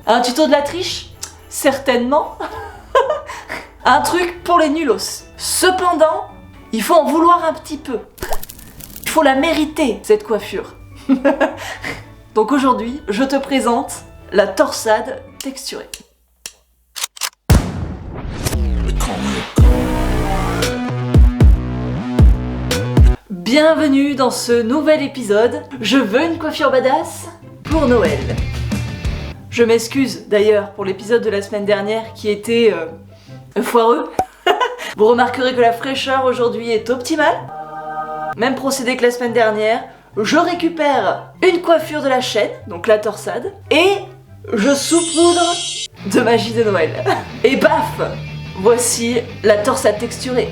Un tuto de la triche? Certainement. Un truc pour les nulos. Cependant, il faut en vouloir un petit peu. Il faut la mériter, cette coiffure. Donc aujourd'hui, je te présente la torsade texturée. Bienvenue dans ce nouvel épisode. Je veux une coiffure badass pour Noël. Je m'excuse d'ailleurs pour l'épisode de la semaine dernière qui était foireux. Vous remarquerez que la fraîcheur aujourd'hui est optimale. Même procédé que la semaine dernière. Je récupère une coiffure de la chaîne, donc la torsade, et je saupoudre de magie de Noël. Et paf, voici la torsade texturée.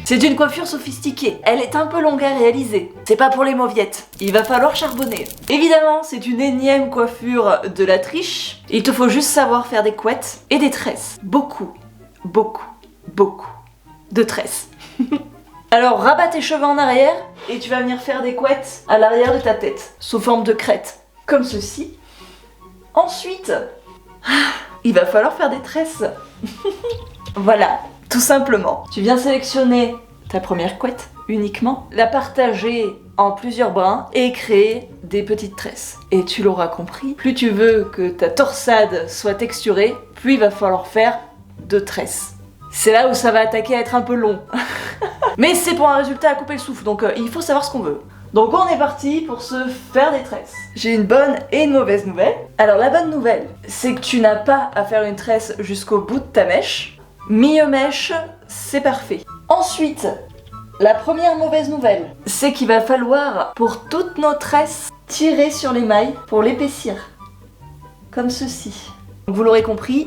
C'est une coiffure sophistiquée, elle est un peu longue à réaliser. C'est pas pour les mauviettes, il va falloir charbonner. Évidemment, c'est une énième coiffure de la triche. Il te faut juste savoir faire des couettes et des tresses. Beaucoup de tresses. Alors rabat tes cheveux en arrière et tu vas venir faire des couettes à l'arrière de ta tête, sous forme de crête, comme ceci. Ensuite, il va falloir faire des tresses. Voilà, tout simplement. Tu viens sélectionner ta première couette uniquement, la partager en plusieurs brins et créer des petites tresses. Et tu l'auras compris, plus tu veux que ta torsade soit texturée, plus il va falloir faire de tresses. C'est là où ça va attaquer à être un peu long. Mais c'est pour un résultat à couper le souffle, donc il faut savoir ce qu'on veut. Donc on est parti pour se faire des tresses. J'ai une bonne et une mauvaise nouvelle. Alors la bonne nouvelle, c'est que tu n'as pas à faire une tresse jusqu'au bout de ta mèche. Mi-mèche, c'est parfait. Ensuite, la première mauvaise nouvelle, c'est qu'il va falloir, pour toutes nos tresses, tirer sur les mailles pour l'épaissir. Comme ceci. Vous l'aurez compris.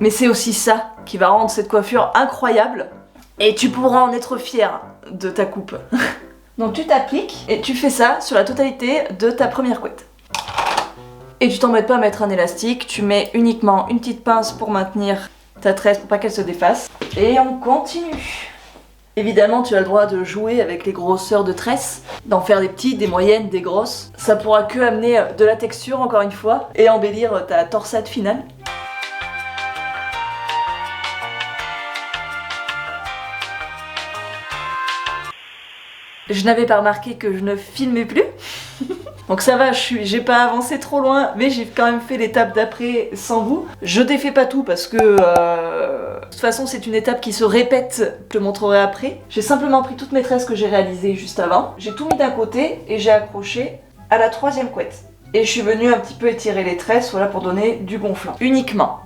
Mais c'est aussi ça qui va rendre cette coiffure incroyable. Et tu pourras en être fier de ta coupe. Donc tu t'appliques et tu fais ça sur la totalité de ta première couette. Et tu t'embêtes pas à mettre un élastique, tu mets uniquement une petite pince pour maintenir ta tresse pour pas qu'elle se défasse. Et on continue. Évidemment, tu as le droit de jouer avec les grosseurs de tresse, d'en faire des petites, des moyennes, des grosses. Ça pourra que amener de la texture encore une fois et embellir ta torsade finale. Je n'avais pas remarqué que je ne filmais plus. Donc ça va, j'ai pas avancé trop loin, mais j'ai quand même fait l'étape d'après sans vous. Je défais pas tout parce que de toute façon c'est une étape qui se répète, je te montrerai après. J'ai simplement pris toutes mes tresses que j'ai réalisées juste avant. J'ai tout mis d'un côté et j'ai accroché à la troisième couette. Et je suis venue un petit peu étirer les tresses, voilà, pour donner du gonflant. Uniquement.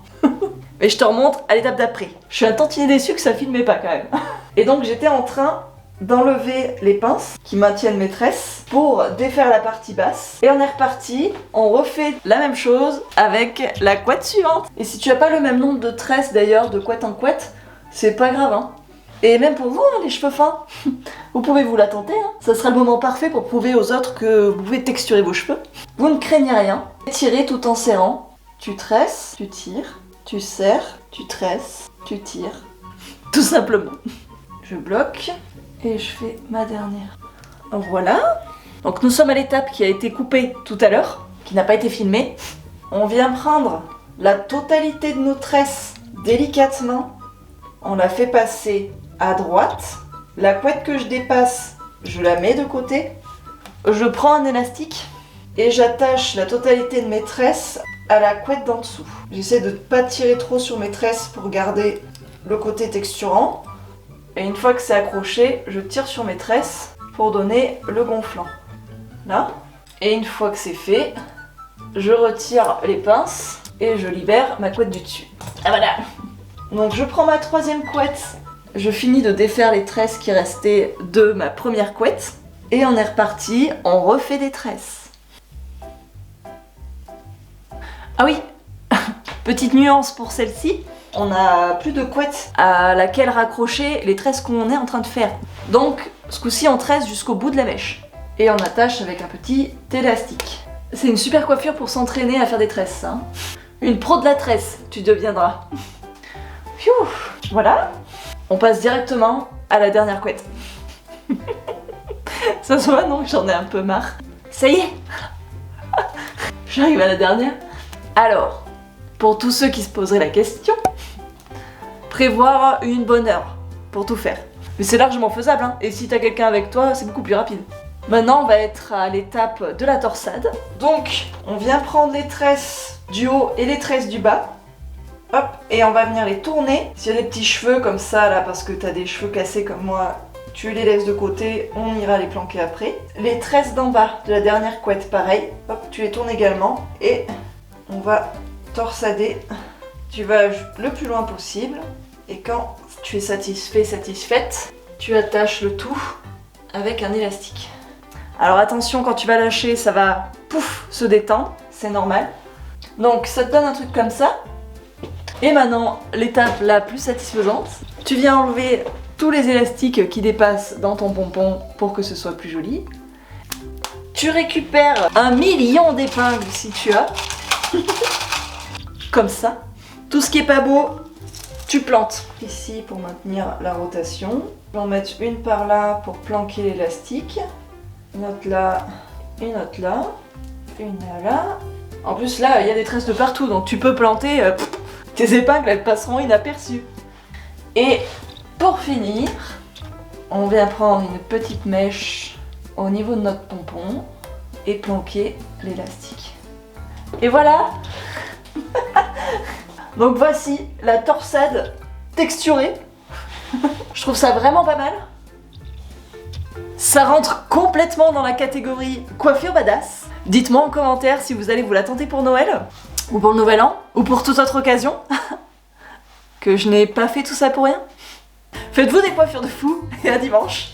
Mais je te remonte à l'étape d'après. Je suis un tantinet déçue que ça filmait pas quand même. Et donc j'étais en train d'enlever les pinces qui maintiennent mes tresses pour défaire la partie basse. Et on est reparti, on refait la même chose avec la couette suivante. Et si tu n'as pas le même nombre de tresses d'ailleurs, de couette en couette, c'est pas grave hein. Et même pour vous, hein, les cheveux fins, vous pouvez vous la tenter, hein. Ça sera le moment parfait pour prouver aux autres que vous pouvez texturer vos cheveux. Vous ne craignez rien, tirez tout en serrant. Tu tresses, tu tires, tu serres, tu tresses, tu tires. Tout simplement. Je bloque. Et je fais ma dernière. Voilà. Donc nous sommes à l'étape qui a été coupée tout à l'heure, qui n'a pas été filmée. On vient prendre la totalité de nos tresses délicatement. On la fait passer à droite. La couette que je dépasse, je la mets de côté. Je prends un élastique et j'attache la totalité de mes tresses à la couette d'en dessous. J'essaie de ne pas tirer trop sur mes tresses pour garder le côté texturant. Et une fois que c'est accroché, je tire sur mes tresses pour donner le gonflant. Là. Et une fois que c'est fait, je retire les pinces et je libère ma couette du dessus. Ah voilà. Donc je prends ma troisième couette. Je finis de défaire les tresses qui restaient de ma première couette. Et on est reparti, on refait des tresses. Ah oui, petite nuance pour celle-ci. On n'a plus de couette à laquelle raccrocher les tresses qu'on est en train de faire. Donc, ce coup-ci, on tresse jusqu'au bout de la mèche. Et on attache avec un petit élastique. C'est une super coiffure pour s'entraîner à faire des tresses, hein. Une pro de la tresse, tu deviendras. Pfiou, voilà. On passe directement à la dernière couette. Ça se voit, non? J'en ai un peu marre. Ça y est. J'arrive à la dernière. Alors, pour tous ceux qui se poseraient la question, prévoir une bonne heure pour tout faire. Mais c'est largement faisable, hein. Et si t'as quelqu'un avec toi, c'est beaucoup plus rapide. Maintenant, on va être à l'étape de la torsade. Donc, on vient prendre les tresses du haut et les tresses du bas. Hop, et on va venir les tourner. S'il y a des petits cheveux comme ça, là, parce que t'as des cheveux cassés comme moi, tu les laisses de côté, on ira les planquer après. Les tresses d'en bas de la dernière couette, pareil. Hop, tu les tournes également. Et on va torsader. Tu vas le plus loin possible. Et quand tu es satisfait, satisfaite, tu attaches le tout avec un élastique. Alors attention, quand tu vas lâcher, ça va pouf se détendre, c'est normal. Donc ça te donne un truc comme ça. Et maintenant, l'étape la plus satisfaisante, tu viens enlever tous les élastiques qui dépassent dans ton pompon pour que ce soit plus joli. Tu récupères 1 million d'épingles si tu as. Comme ça. Tout ce qui est pas beau, tu plantes. Ici pour maintenir la rotation. Je vais en mettre une par là pour planquer l'élastique. Une autre là, une autre là, une là. En plus là, il y a des tresses de partout, donc tu peux planter, tes épingles elles passeront inaperçues. Et pour finir, on vient prendre une petite mèche au niveau de notre pompon et planquer l'élastique. Et voilà. Donc voici la torsade texturée. Je trouve ça vraiment pas mal. Ça rentre complètement dans la catégorie coiffure badass. Dites-moi en commentaire si vous allez vous la tenter pour Noël, ou pour le Nouvel An, ou pour toute autre occasion. Que je n'ai pas fait tout ça pour rien. Faites-vous des coiffures de fou et à dimanche.